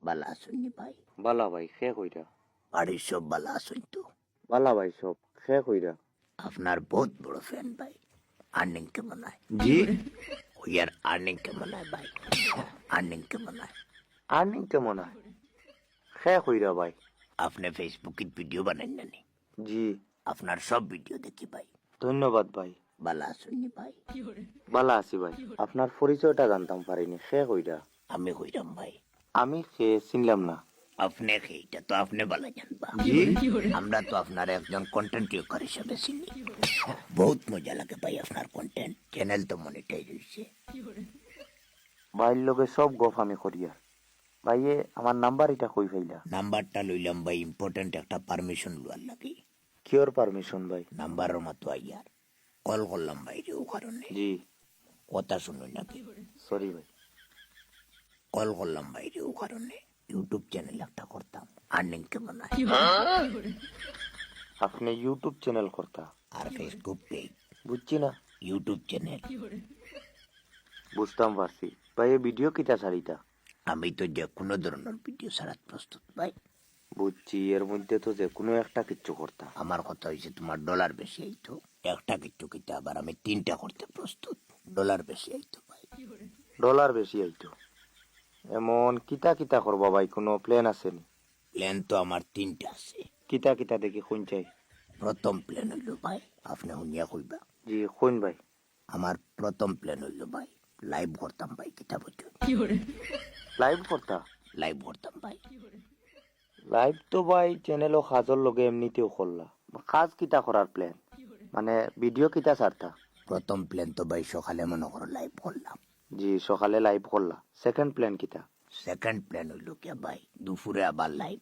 বালা শুনি ভাই। বালা ভাই খে কইরা। বাড়ির সব বালা শুন তো। বালা ভাই সব খে কইরা। আপনার বহুত বড় ফ্যান ভাই। আর্নিং কেমন হয়? জি ইয়ার আর্নিং কেমন হয় ভাই? আর্নিং কেমন হয়? আর্নিং কেমন হয়? খে কইরা ভাই। আপনি ফেসবুকে ভিডিও বানান না নি? জি আপনার সব ভিডিও দেখি ভাই। ধন্যবাদ ভাই। বালা শুনি ভাই। বালা আছি ভাই। আপনার পরিচয়টা জানতাম পারিনি খে কইরা। আমি কইরাম ভাই। আমি খে চিনলাম না। আপনি এইটা তো আপনি বালা জানবা। জি আমরা তো আপনার একজন কন্টেন্ট ক্রিয়েটর হিসেবে চিনি। বহুত মজা লাগে ভাই আপনার কন্টেন্ট। চ্যানেল তো মনিটাইজ হইছে। ভাইয়ের লগে সব গপ আমি করিয়া। ভাইয়ে আমার নাম্বার এটা কই পাইলা? নাম্বারটা লইলাম ভাই, ইম্পর্টেন্ট একটা পারমিশন লওয়ার লাগে। কিওর পারমিশন ভাই? নাম্বারের মতো আইয়ার কল করলাম ভাই রে, ও কারণে জি কথা শুনুন নাকি। সরি ভাই। কল করলাম ভাই রে, ও কারণে ইউটিউব চ্যানেল একটা করতাম। আর্নিং কেমন হয়? আপনি ইউটিউব চ্যানেল করতা? আর ফেসবুক পেজ, বুঝছি না। YouTube channel. বুঝতাম পারছি। ভাইয়ে ভিডিও কিটা ছাড়িতা? আমি তো যে কোনো ধরনের ভিডিও ছাড়াতে প্রস্তুত ভাই। বুঝছি, এর মধ্যে তো যে কোনো একটা কিচ্ছু করতা। আমার কথা হয়েছে তোমার ডলার বেশি আইতো। একটা কিচ্ছু কিতা আবার আমি 3টা করতে প্রস্তুত। ডলার বেশি আইতো ভাই। ডলার বেশি আইতো? এমন কিতা কিতা করবা ভাই, কোনো প্ল্যান আছে নি? প্ল্যান তো আমার 3টা আছে। কিতা কিতা দেখি কোন চাই? প্রথম প্ল্যান হইল ভাই, আপনি শুনিয়া কইবা। জি কোন ভাই? আমার প্রথম প্ল্যান হইল ভাই, লাইভ করতাম ভাই। কিতা বুঝছো? লাইভ করতা? লাইভ করতাম ভাই। লাইভ তো ভাই চ্যানেলও কাজর লগে এমনিতেও করলা। কাজ কিতা করার প্ল্যান? মানে ভিডিও কিতা ছাড়তা? প্রথম প্ল্যান তো ভাই সকালে মনে করো লাইভ করলাম। জি সকালে লাইভ করলা। সেকেন্ড প্ল্যান কিতা? সেকেন্ড প্ল্যান হইল কে ভাই, দুপুরে আবার লাইভ।